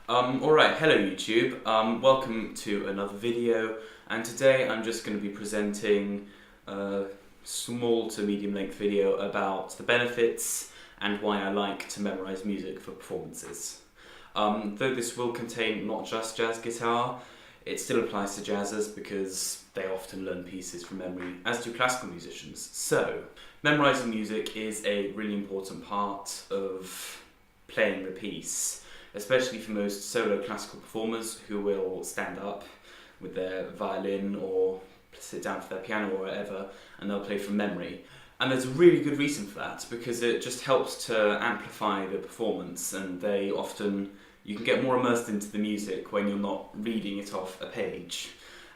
Alright, hello YouTube. Welcome to another video, and today I'm just going to be presenting a small to medium length video about the benefits and why I like to memorise music for performances. Though this will contain not just jazz guitar, it still applies to jazzers because they often learn pieces from memory, as do classical musicians. So, memorising music is a really important part of playing the piece, especially for most solo classical performers who will stand up with their violin or sit down for their piano or whatever, and they'll play from memory. And there's a really good reason for that, because it just helps to amplify the performance, and you can get more immersed into the music when you're not reading it off a page.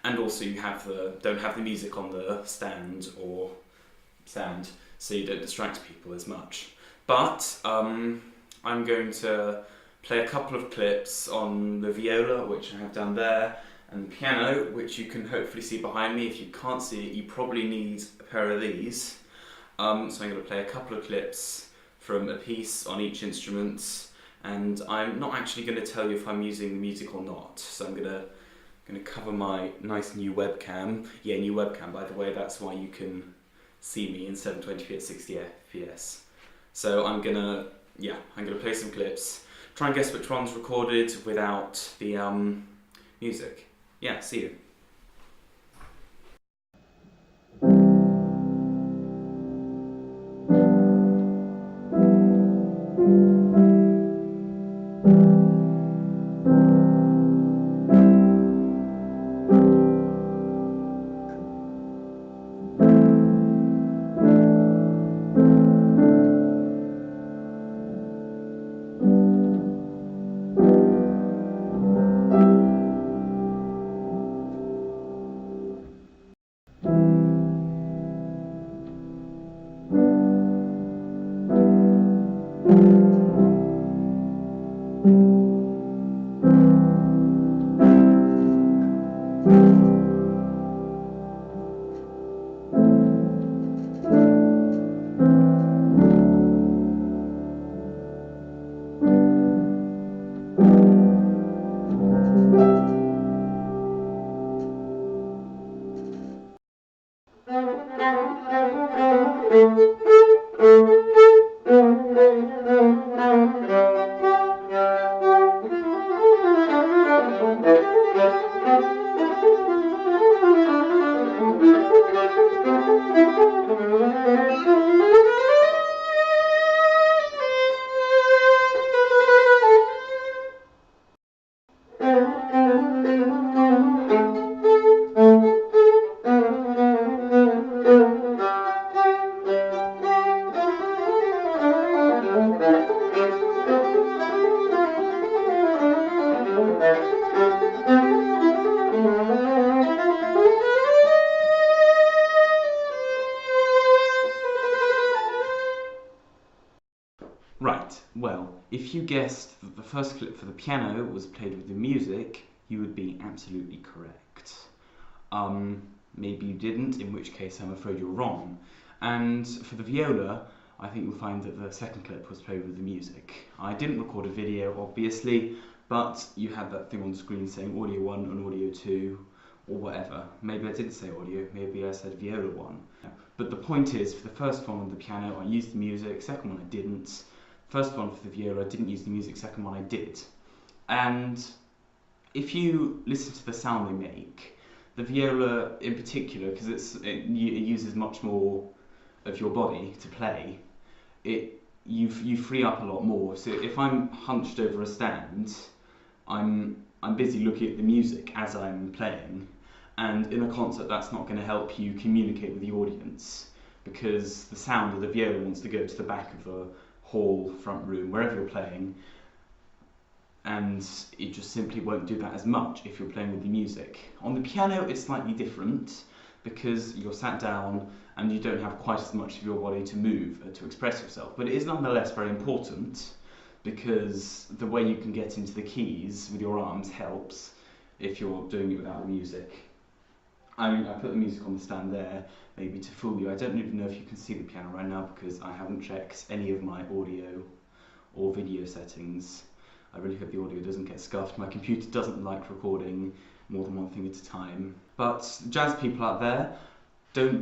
And also you don't have the music on the stand or sound, so you don't distract people as much. But I'm going to play a couple of clips on the viola, which I have down there, and the piano, which you can hopefully see behind me. If you can't see it, you probably need a pair of these. So I'm going to play a couple of clips from a piece on each instrument, and I'm not actually going to tell you if I'm using the music or not. So I'm going to cover my nice new webcam. Yeah, new webcam, by the way. That's why you can see me in 720p at 60 FPS. So I'm going to play some clips. Try and guess which one's recorded without the music. Yeah, see you. Right, well, if you guessed that the first clip for the piano was played with the music, you would be absolutely correct. Maybe you didn't, in which case I'm afraid you're wrong. And for the viola, I think you'll find that the second clip was played with the music. I didn't record a video, obviously, but you had that thing on the screen saying audio 1 and audio 2, or whatever. Maybe I didn't say audio, maybe I said viola 1. But the point is, for the first one on the piano, I used the music, second one I didn't. First one for the viola, I didn't use the music, second one I did. And if you listen to the sound they make, the viola in particular, because it uses much more of your body to play, you free up a lot more. So if I'm hunched over a stand, I'm busy looking at the music as I'm playing, and in a concert that's not going to help you communicate with the audience, because the sound of the viola wants to go to the back of the hall, front room, wherever you're playing, and it just simply won't do that as much if you're playing with the music. On the piano it's slightly different, because you're sat down and you don't have quite as much of your body to move to express yourself, but it is nonetheless very important, because the way you can get into the keys with your arms helps if you're doing it without the music. I mean, I put the music on the stand there, maybe to fool you. I don't even know if you can see the piano right now because I haven't checked any of my audio or video settings. I really hope the audio doesn't get scuffed. My computer doesn't like recording more than one thing at a time. But jazz people out there, don't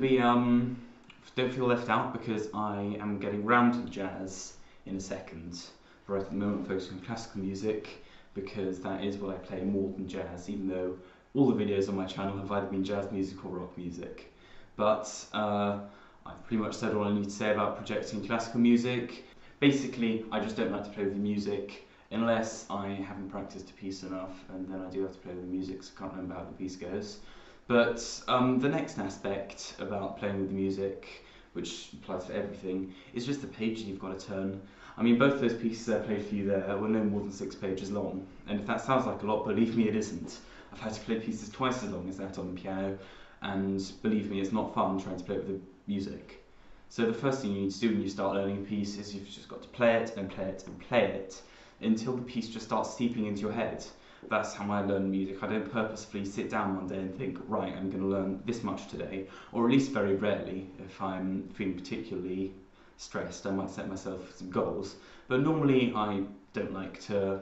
feel left out, because I am getting round to jazz in a second. But right at the moment I'm focusing on classical music, because that is what I play more than jazz, even though all the videos on my channel have either been jazz music or rock music. But I've pretty much said all I need to say about projecting classical music. Basically, I just don't like to play with the music unless I haven't practiced a piece enough, and then I do have to play with the music, so I can't remember how the piece goes. But the next aspect about playing with the music, which applies for everything, is just the pages you've got to turn. I mean, both those pieces I played for you there were no more than 6 pages long, and if that sounds like a lot, believe me, it isn't. I've had to play pieces twice as long as that on the piano, and believe me, it's not fun trying to play with the music. So the first thing you need to do when you start learning a piece is you've just got to play it and play it and play it until the piece just starts seeping into your head. That's how I learn music. I don't purposefully sit down one day and think, right, I'm going to learn this much today, or at least very rarely. If I'm feeling particularly stressed, I might set myself some goals, but normally I don't like to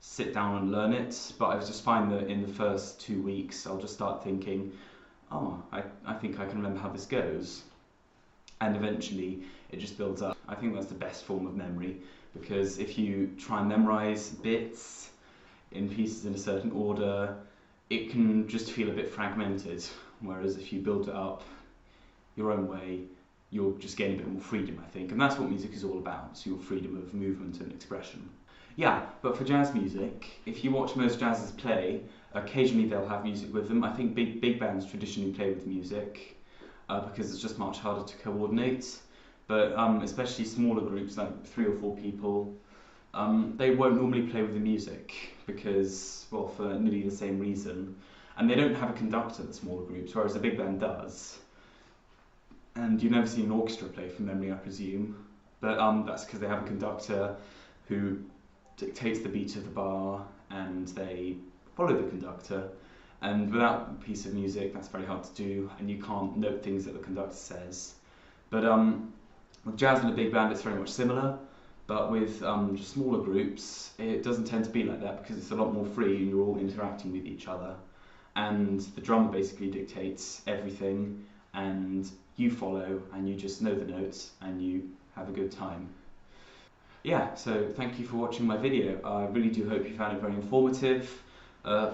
sit down and learn it. But I just find that in the first 2 weeks I'll just start thinking, oh, I think I can remember how this goes, and eventually it just builds up. I think that's the best form of memory, because if you try and memorize bits in pieces in a certain order, it can just feel a bit fragmented, whereas if you build it up your own way, you'll just gain a bit more freedom, I think, and that's what music is all about, so your freedom of movement and expression. Yeah, but for jazz music, if you watch most jazzers play, occasionally they'll have music with them. I think big bands traditionally play with music, because it's just much harder to coordinate, but especially smaller groups, like 3 or 4 people, they won't normally play with the music, because, well, for nearly the same reason, and they don't have a conductor, the smaller groups, whereas a big band does. And you never see an orchestra play from memory, I presume, but that's because they have a conductor who dictates the beat of the bar, and they follow the conductor. And without a piece of music, that's very hard to do, and you can't note things that the conductor says. But with jazz and a big band, it's very much similar, but with just smaller groups, it doesn't tend to be like that, because it's a lot more free and you're all interacting with each other. And the drummer basically dictates everything, and you follow, and you just know the notes, and you have a good time. Yeah, so thank you for watching my video. I really do hope you found it very informative.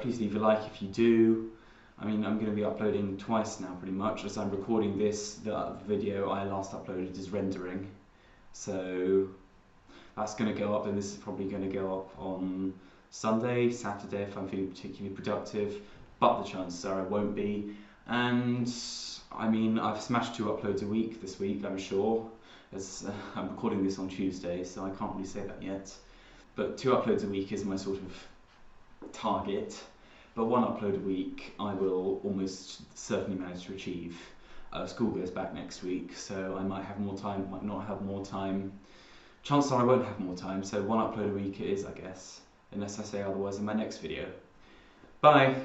Please leave a like if you do. I mean, I'm going to be uploading twice now, pretty much. As I'm recording this, the video I last uploaded is rendering. So that's going to go up, and this is probably going to go up on Sunday, Saturday if I'm feeling particularly productive, but the chances are I won't be. And I mean, I've smashed 2 uploads a week this week, I'm sure, as I'm recording this on Tuesday, so I can't really say that yet. But 2 uploads a week is my sort of target, but 1 upload a week I will almost certainly manage to achieve. School goes back next week, so I might have more time, might not have more time. Chances are I won't have more time, so 1 upload a week it is, I guess, unless I say otherwise in my next video. Bye!